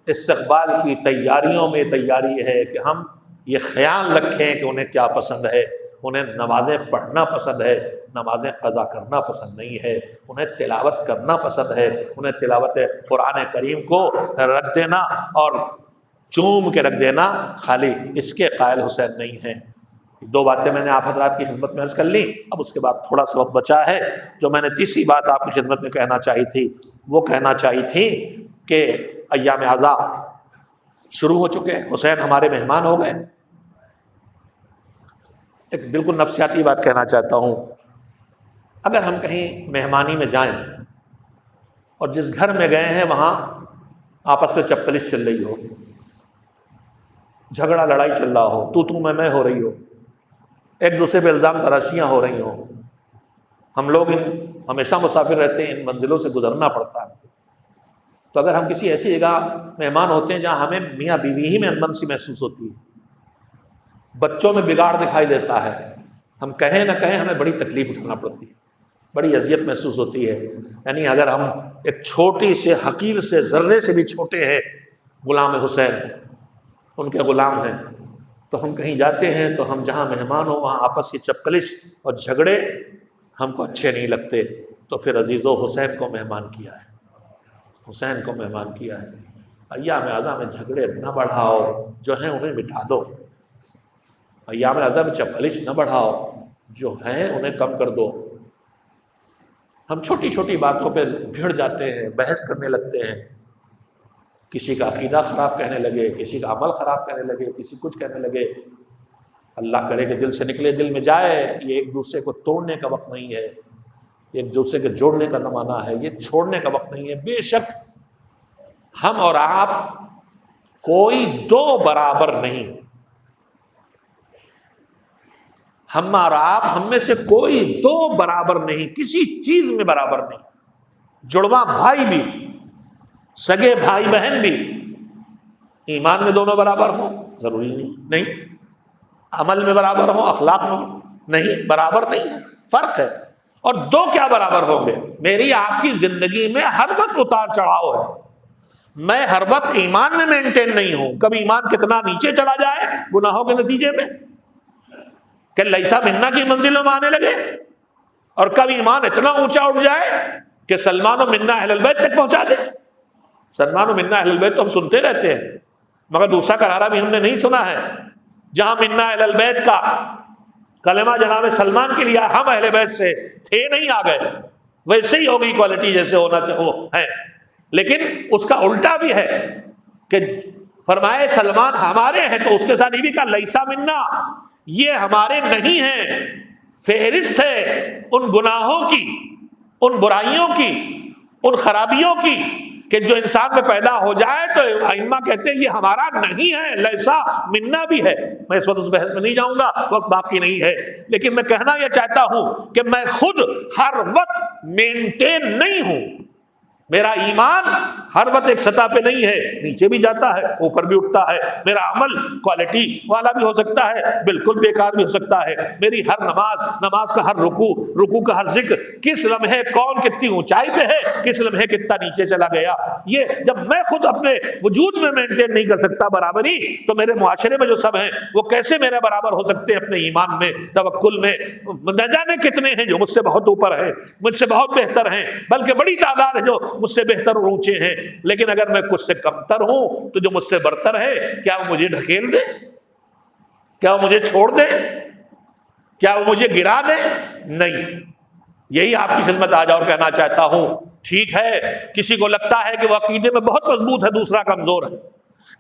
Speaker 1: استقبال کی تیاریوں میں تیاری ہے کہ ہم یہ خیال رکھیں کہ انہیں کیا پسند ہے۔ انہیں نمازیں پڑھنا پسند ہے، نمازیں قضا کرنا پسند نہیں ہے، انہیں تلاوت کرنا پسند ہے، انہیں تلاوت قرآن کریم کو رکھ دینا اور چوم کے رکھ دینا خالی اس کے قائل حسین نہیں ہیں۔ دو باتیں میں نے آپ حضرات کی خدمت میں عرض کر لی، اب اس کے بعد تھوڑا سا وقت بچا ہے، جو میں نے تیسری بات آپ کی خدمت میں کہنا چاہی تھی، وہ کہنا چاہی تھی کہ ایام عزا شروع ہو چکے، حسین ہمارے مہمان ہو گئے۔ ایک بالکل نفسیاتی بات کہنا چاہتا ہوں، اگر ہم کہیں مہمانی میں جائیں اور جس گھر میں گئے ہیں وہاں آپس میں چپلش چل رہی ہو، جھگڑا لڑائی چل رہا ہو، تو میں ہو رہی ہو، ایک دوسرے پہ الزام تراشیاں ہو رہی ہوں، ہم لوگ ہمیشہ مسافر رہتے ہیں، ان منزلوں سے گزرنا پڑتا ہے، تو اگر ہم کسی ایسی جگہ مہمان ہوتے ہیں جہاں ہمیں میاں بیوی ہی میں انبن سی محسوس ہوتی ہے، بچوں میں بگاڑ دکھائی دیتا ہے، ہم کہیں نہ کہیں ہمیں بڑی تکلیف اٹھانا پڑتی ہے، بڑی اذیت محسوس ہوتی ہے۔ یعنی اگر ہم ایک چھوٹی سے حقیر سے ذرے سے بھی چھوٹے ہیں، غلام حسین ہیں، ان کے غلام ہیں، تو ہم کہیں جاتے ہیں تو ہم جہاں مہمان ہوں وہاں آپس کی چپکلش اور جھگڑے ہم کو اچھے نہیں لگتے، تو پھر عزیزو حسین کو مہمان کیا ہے، حسین کو مہمان کیا ہے۔ ایام عزا میں جھگڑے نہ بڑھاؤ، جو ہیں انہیں مٹا دو، ایام عزا میں چپکلش نہ بڑھاؤ، جو ہیں انہیں کم کر دو۔ ہم چھوٹی چھوٹی باتوں پہ بھیڑ جاتے ہیں، بحث کرنے لگتے ہیں، کسی کا عقیدہ خراب کہنے لگے، کسی کا عمل خراب کہنے لگے، کسی کچھ کہنے لگے۔ اللہ کرے کہ دل سے نکلے دل میں جائے، یہ ایک دوسرے کو توڑنے کا وقت نہیں ہے، ایک دوسرے کے جوڑنے کا زمانہ ہے، یہ چھوڑنے کا وقت نہیں ہے۔ بے شک ہم اور آپ کوئی دو برابر نہیں، ہم اور آپ ہم میں سے کوئی دو برابر نہیں، کسی چیز میں برابر نہیں، جڑواں بھائی بھی، سگے بھائی بہن بھی، ایمان میں دونوں برابر ہوں ضروری نہیں، عمل میں برابر ہوں، اخلاق میں نہیں، برابر نہیں ہے، فرق ہے۔ اور دو کیا برابر ہوں گے؟ میری آپ کی زندگی میں ہر وقت اتار چڑھاؤ ہے، میں ہر وقت ایمان میں مینٹین نہیں ہوں، کبھی ایمان کتنا نیچے چلا جائے گناہوں کے نتیجے میں کہ لیسا منا کی منزلوں میں آنے لگے، اور کبھی ایمان اتنا اونچا اٹھ جائے کہ سلمان و منا اہل البیت تک پہنچا دے۔ سلمان و منا اہل البیت تو ہم سنتے رہتے ہیں، مگر دوسرا قرارہ بھی ہم نے نہیں سنا ہے، جہاں منا اہل البیت کا کلمہ جناب سلمان کے لیے ہم اہل بیت سے تھے نہیں آ گئے، ویسے ہی ہوگی کوالٹی جیسے ہونا چاہیے ہے، لیکن اس کا الٹا بھی ہے کہ فرمائے سلمان ہمارے ہیں تو اس کے ساتھ یہ بھی کہا لیسا منا، یہ ہمارے نہیں ہیں، فہرست ہے ان گناہوں کی، ان برائیوں کی، ان خرابیوں کی کہ جو انسان میں پیدا ہو جائے تو ائمہ کہتے ہیں یہ ہمارا نہیں ہے، لیسا منا بھی ہے۔ میں اس وقت اس بحث میں نہیں جاؤں گا، وقت باقی نہیں ہے، لیکن میں کہنا یہ چاہتا ہوں کہ میں خود ہر وقت مینٹین نہیں ہوں، میرا ایمان ہر وقت ایک سطح پہ نہیں ہے، نیچے بھی جاتا ہے اوپر بھی اٹھتا ہے، میرا عمل کوالٹی والا بھی ہو سکتا ہے، بالکل بیکار بھی ہو سکتا ہے، میری ہر نماز کا ہر رکوع کا ہر ذکر کس لمحے کون کتنی اونچائی پہ ہے، کس لمحے کتنا نیچے چلا گیا، یہ جب میں خود اپنے وجود میں مینٹین نہیں کر سکتا برابری، تو میرے معاشرے میں جو سب ہیں وہ کیسے میرے برابر ہو سکتے ہیں اپنے ایمان میں، توکل میں؟ نہ جانے کتنے ہیں جو مجھ سے بہت اوپر ہیں، مجھ سے بہت بہتر ہیں، بلکہ بڑی تعداد ہے جو مجھ سے بہتر اور اونچے ہیں، لیکن اگر میں کچھ سے کمتر ہوں تو جو مجھ سے برتر ہے کیا وہ مجھے ڈھکیل دے؟ کیا وہ مجھے چھوڑ دے؟ کیا وہ مجھے گرا دے؟ نہیں۔ یہی آپ کی خدمت آج اور کہنا چاہتا ہوں، ٹھیک ہے کسی کو لگتا ہے کہ وہ عقیدے میں بہت مضبوط ہے، دوسرا کمزور ہے،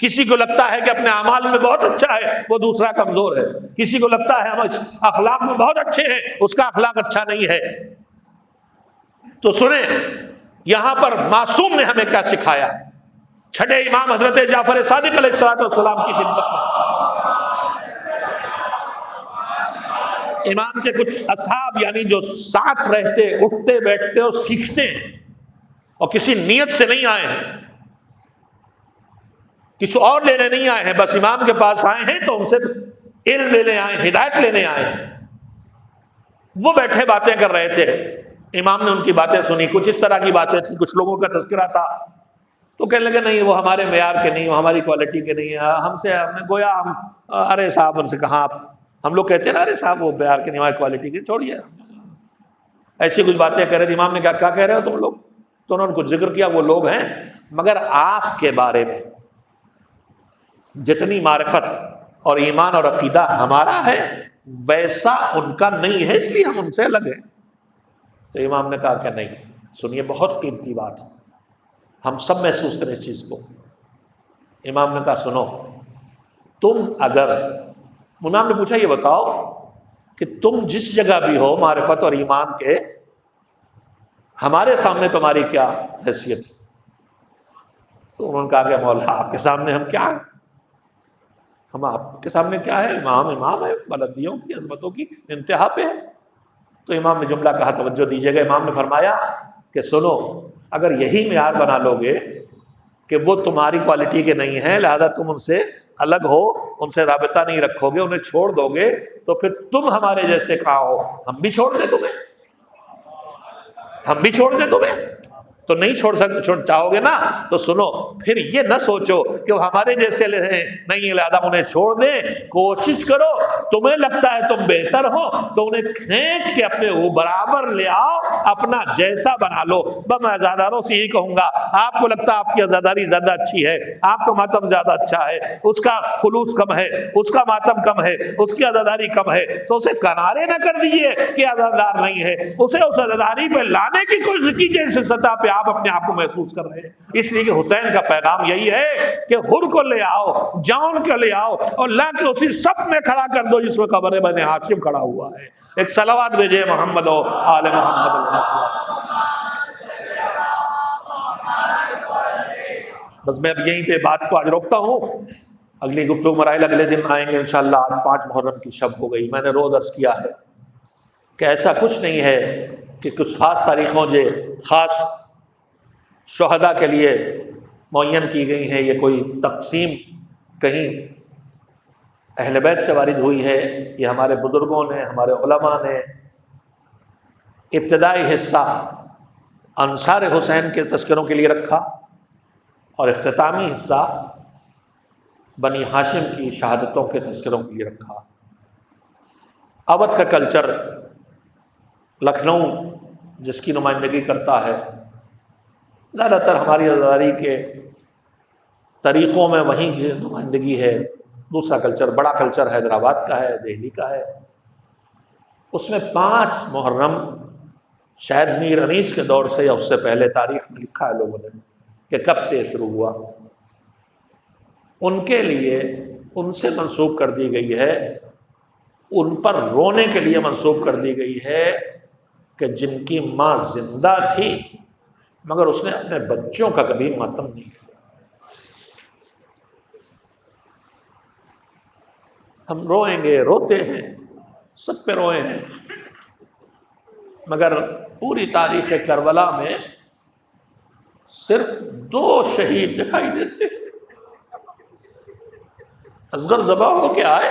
Speaker 1: کسی کو لگتا ہے کہ اپنے اعمال میں بہت اچھا ہے، وہ دوسرا کمزور ہے، کسی کو لگتا ہے ہم اخلاق میں بہت اچھے ہیں، اس کا اخلاق اچھا نہیں ہے۔ تو سنیں یہاں پر معصوم نے ہمیں کیا سکھایا؟ چھٹے امام حضرت جعفر صادق علیہ السلام کی خدمت میں امام کے کچھ اصحاب یعنی جو ساتھ رہتے، اٹھتے بیٹھتے اور سیکھتے ہیں، اور کسی نیت سے نہیں آئے ہیں، کسی اور لینے نہیں آئے ہیں، بس امام کے پاس آئے ہیں تو ان سے علم لینے آئے ہیں، ہدایت لینے آئے ہیں، وہ بیٹھے باتیں کر رہے تھے، امام نے ان کی باتیں سنی، کچھ اس طرح کی باتیں تھیں، کچھ لوگوں کا تذکرہ تھا، تو کہنے لگے نہیں وہ ہمارے معیار کے نہیں، وہ ہماری کوالٹی کے نہیں ہیں، ہم نے گویا ہم ارے صاحب ان سے کہا، ہم لوگ کہتے ہیں نا ارے صاحب وہ معیار کے نہیں، ہماری کوالٹی کے، چھوڑیے، ایسی کچھ باتیں کہہ رہے تھے۔ امام نے کہا کیا کہہ رہے ہو تم لوگ؟ تو انہوں نے کچھ ذکر کیا، وہ لوگ ہیں مگر آپ کے بارے میں جتنی معرفت اور ایمان اور عقیدہ ہمارا ہے ویسا ان کا نہیں ہے، اس لیے ہم ان سے الگ ہیں۔ تو امام نے کہا کہ نہیں، سنیے بہت قیمتی بات، ہم سب محسوس کریں اس چیز کو۔ امام نے کہا سنو، تم اگر، امام نے پوچھا یہ بتاؤ کہ تم جس جگہ بھی ہو معرفت اور ایمان کے، ہمارے سامنے تمہاری کیا حیثیت؟ تو انہوں نے کہا کہ مولا آپ کے سامنے ہم کیا ہیں؟ ہم آپ کے سامنے کیا ہے؟ امام ہے، بلندیوں کی عظمتوں کی انتہا پہ ہے۔ تو امام نے جملہ کہا، توجہ دیجیے گا، امام نے فرمایا کہ سنو، اگر یہی معیار بنا لو گے کہ وہ تمہاری کوالٹی کے نہیں ہیں لہذا تم ان سے الگ ہو، ان سے رابطہ نہیں رکھو گے، انہیں چھوڑ دو گے، تو پھر تم ہمارے جیسے کہاں ہو، ہم بھی چھوڑ دیں تمہیں، ہم بھی چھوڑ دیں تمہیں، تو نہیں چھوڑ چاہو گے نا، تو سنو پھر یہ نہ سوچو کہ وہ ہمارے جیسے نہیں لہذا انہیں چھوڑ دیں، کوشش کرو، تمہیں لگتا ہے تم بہتر ہو تو انہیں کھینچ کے اپنے برابر لے آؤ، اپنا جیسا بنا لو۔ میں عزاداروں سے یہی کہوں گا، آپ کو لگتا ہے آپ کی عزاداری زیادہ اچھی ہے، آپ کا ماتم زیادہ اچھا ہے، اس کا خلوص کم ہے، اس کا ماتم کم ہے، اس کی عزاداری کم ہے، تو اسے کنارے نہ کر دیجیے کہ عزادار نہیں ہے، اسے اس عزاداری پہ لانے کی کوشش کیجیے جس سطح پہ آپ اپنے آپ کو محسوس کر رہے ہیں۔ اس لیے کہ حسین کا پیغام یہی ہے کہ حر کو لے آؤ، جان کو لے آؤ، اور لا کے اسی سب میں کھڑا کر دو جس میں قبر بنی ہاشم کھڑا ہوا ہے۔ ایک صلوات بھیجے محمد و آل محمد۔ بس میں اب یہیں پہ بات کو آج روکتا ہوں، اگلی گفتگو مراحل اگلے دن آئیں گے انشاءاللہ۔ آج 5 محرم کی شب ہو گئی، میں نے روز عرض کیا ہے کہ ایسا کچھ نہیں ہے کہ کچھ خاص تاریخوں جو خاص شہداء کے لیے معین کی گئی ہیں، یہ کوئی تقسیم کہیں اہل بیت سے وارد ہوئی ہے، یہ ہمارے بزرگوں نے، ہمارے علماء نے ابتدائی حصہ انصار حسین کے تذکروں کے لیے رکھا اور اختتامی حصہ بنی ہاشم کی شہادتوں کے تذکروں کے لیے رکھا۔ اودھ کا کلچر، لکھنؤ جس کی نمائندگی کرتا ہے، زیادہ تر ہماری عزاداری کے طریقوں میں وہیں کی نمائندگی ہے۔ دوسرا کلچر، بڑا کلچر حیدرآباد کا ہے، دہلی کا ہے، اس میں 5 محرم شاید میر انیس کے دور سے یا اس سے پہلے تاریخ میں لکھا ہے لوگوں نے کہ کب سے یہ شروع ہوا، ان کے لیے ان سے منسوب کر دی گئی ہے، ان پر رونے کے لیے منسوب کر دی گئی ہے کہ جن کی ماں زندہ تھی مگر اس نے اپنے بچوں کا کبھی ماتم نہیں کیا۔ ہم روئیں گے، روتے ہیں، سب پہ روئے ہیں، مگر پوری تاریخ کربلا میں صرف 2 شہید دکھائی دیتے ہیں۔ اصغر ذبح ہو کے آئے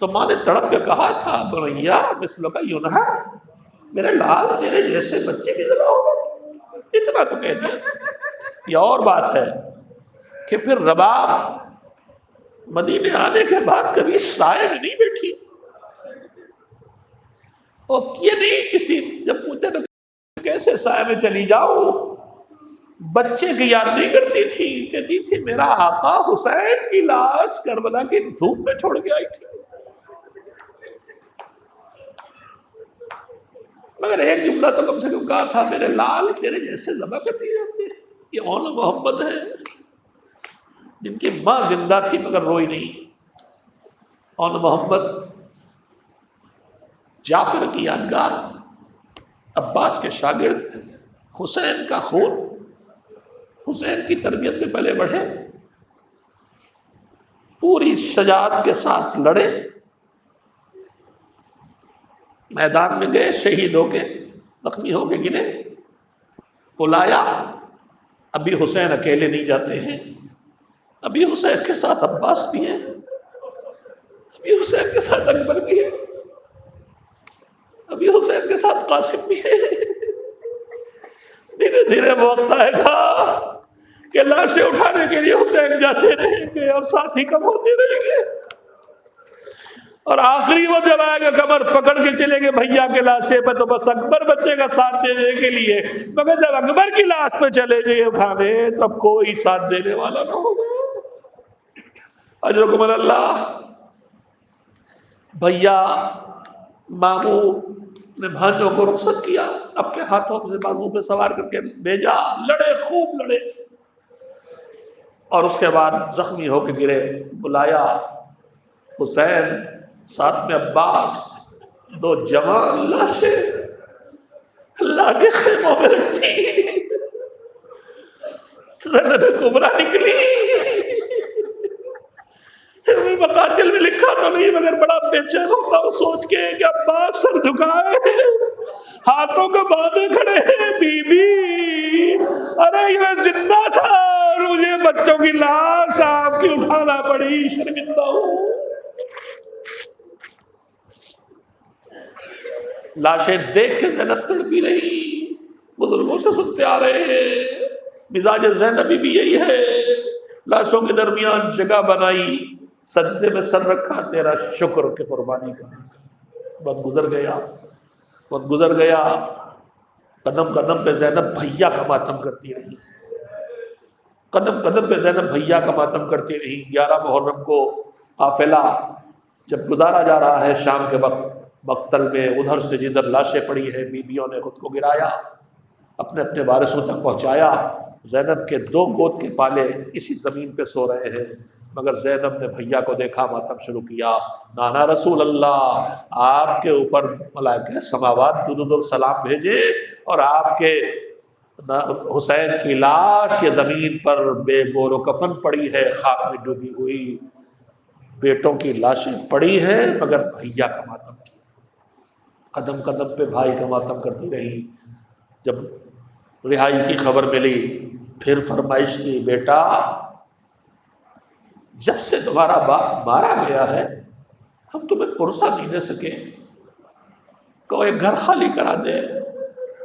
Speaker 1: تو ماں نے تڑپ کے کہا تھا بنیا مثلک ینہر، میرے لال تیرے جیسے بچے بھی ذبح ہو گئے، اتنا تو کہہ دیا۔ یہ اور بات ہے کہ پھر رباب مدینے آنے کے بعد کبھی سائے میں نہیں بیٹھی، اور یہ نہیں کسی جب پوچھتے تو کیسے سائے میں چلی جاؤ، بچے کی یاد نہیں کرتی تھی، کہتی تھی میرا آقا حسین کی لاش کربلا کی دھوپ میں چھوڑ کے آئی تھی۔ مگر ایک جملہ تو کم سے کم کہا تھا، میرے لال تیرے جیسے ذبح کر دیے جاتے ہیں۔ یہ اون محمد ہے جن کی ماں زندہ تھی مگر روئی نہیں۔ اون محمد جعفر کی یادگار، عباس کے شاگرد، حسین کا خون، حسین کی تربیت میں پلے بڑھے، پوری شجاعت کے ساتھ لڑے، میدان میں گئے، شہید ہو کے زخمی ہو کے گرے، بلایا، ابھی حسین اکیلے نہیں جاتے ہیں، ابھی حسین کے ساتھ عباس بھی ہیں، ابھی حسین کے ساتھ اکبر بھی ہے، ابھی حسین کے ساتھ قاسم بھی ہے۔ دھیرے دھیرے وقت آئے گا کہ لاشیں اٹھانے کے لیے حسین جاتے رہیں گے اور ساتھی کم ہوتے رہیں گے، اور آخری وہ جب آئے گا کمر پکڑ کے چلیں گے بھیا کے لاشے پہ تو بس اکبر بچے کا ساتھ دینے کے لیے، مگر جب اکبر کی لاش پہ چلے گئے اٹھانے تو اب کوئی ساتھ دینے والا نہ ہوگا۔ اجرکم اللہ۔ بھیا ماموں نے بھانجوں کو رخصت کیا، اپنے ہاتھوں سے بازو پہ سوار کر کے بھیجا، لڑے، خوب لڑے، اور اس کے بعد زخمی ہو کے گرے، بلایا، حسین ساتھ میں عباس، 2 جوان لاشیں اللہ کے خیموں میں رکھی، زینب کبریٰ نکلی۔ علمی مقاتل میں لکھا تو نہیں مگر بڑا بے چین ہوتا ہوں سوچ کے کہ عباس سر جھکائے، ہاتھوں کو باندھے کھڑے ہیں، بی بی ارے یہ زندہ تھا اور مجھے بچوں کی لاش آپ کی اٹھانا پڑی، شرمندہ ہوں۔ لاشیں دیکھ کے زینب تڑپی رہی، بزرگوں سے سنتے آ رہے ہیں، مزاج زینبی بھی یہی ہے، لاشوں کے درمیان جگہ بنائی، سجدے میں سر رکھا، تیرا شکر کے قربانی کا۔ وقت گزر گیا، وقت گزر گیا، قدم قدم پہ زینب بھیا کا ماتم کرتی رہی، قدم قدم پہ زینب بھیا کا ماتم کرتی رہی۔ 11 محرم کو قافلہ جب گزارا جا رہا ہے شام کے وقت مقتل میں، ادھر سے جدھر لاشیں پڑی ہیں، بیویوں نے خود کو گرایا، اپنے اپنے وارثوں تک پہنچایا۔ زینب کے 2 گود کے پالے اسی زمین پہ سو رہے ہیں، مگر زینب نے بھیا کو دیکھا، ماتم شروع کیا، نانا رسول اللہ آپ کے اوپر ملائکہ سماوات درود و سلام بھیجے، اور آپ کے حسین کی لاش یہ زمین پر بے گور و کفن پڑی ہے، خاک میں ڈوبی ہوئی، بیٹوں کی لاشیں پڑی ہیں مگر بھیا کا ماتم کیا۔ قدم قدم پہ بھائی کا ماتم کرتی رہی۔ جب رہائی کی خبر ملی پھر فرمائش کی، بیٹا جب سے تمہارا باپ مارا گیا ہے ہم تمہیں پرسہ نہیں دے سکے، کوئی گھر خالی کرا دے،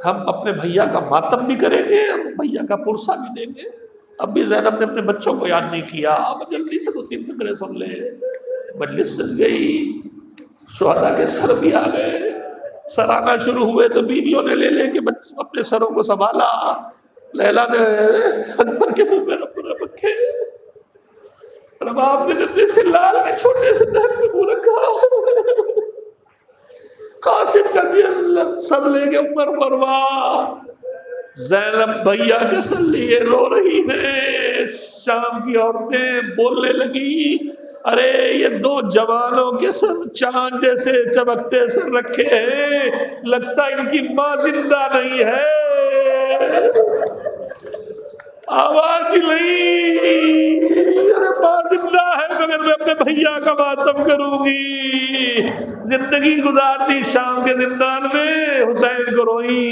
Speaker 1: ہم اپنے بھیا کا ماتم بھی کریں گے اور بھیا کا پرسہ بھی دیں گے۔ اب بھی زینب نے اپنے بچوں کو یاد نہیں کیا، اب جلدی سے 2-3 فکریں سن لے۔ مجلس سج گئی، شہداء کے سر بھی آ گئے، سر آنا شروع ہوئے تو بیویوں نے لے کے اپنے سروں کو سنبھالا، لیلا نے اکبر کے منہ میں رکھے، رباب نے نندے سے لال کے چھوٹے سے دہن پہ منہ رکھا، قاسم کا دل سب لے کے عمر فرما، زینب بھیا کے سر لیے رو رہی ہیں۔ شام کی عورتیں بولنے لگی، ارے یہ 2 جوانوں کے سر چاند جیسے چمکتے سر رکھے ہیں، لگتا ان کی ماں زندہ نہیں ہے، آواز دلائی، ارے ماں زندہ ہے مگر میں اپنے بھیا کا ماتم کروں گی۔ زندگی گزارتی شام کے زندان میں، حسین کو روئی،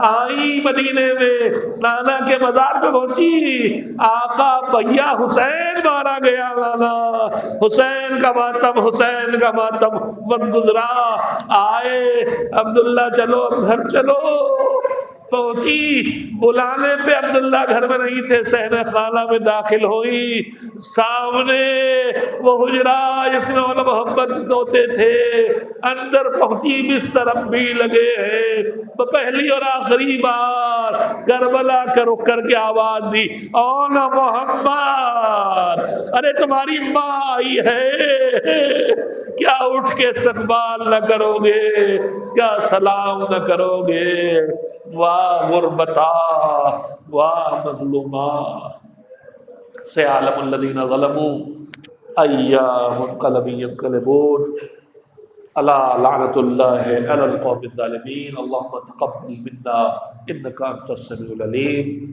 Speaker 1: آئی مدینے میں، نانا کے مزار پہ پہنچی، آقا بھیا حسین مارا گیا، لالا حسین کا ماتم، حسین کا ماتم، وقت گزرا، آئے عبداللہ چلو اب گھر چلو، پہنچی، بلانے پہ عبداللہ گھر میں نہیں تھے، صحن خالہ میں داخل ہوئی، سامنے وہ حجرہ جس میں مولا محمد سوتے تھے، اندر پہنچی، بستر اب بھی لگے ہیں، تو پہلی اور آخری بار کربلا کا رخ کر کے آواز دی، اونا محمد، ارے تمہاری ماں آئی ہے، کیا اٹھ کے استقبال نہ کرو گے، کیا سلام نہ کرو گے؟ واہ غربتا واہ مظلوما سے عالم الذین ظلموا ایام منقلب ينقلبون الا لعنت اللہ علی القوم الظالمین۔ اللہم تقبل منا انک انت السمیع العلیم۔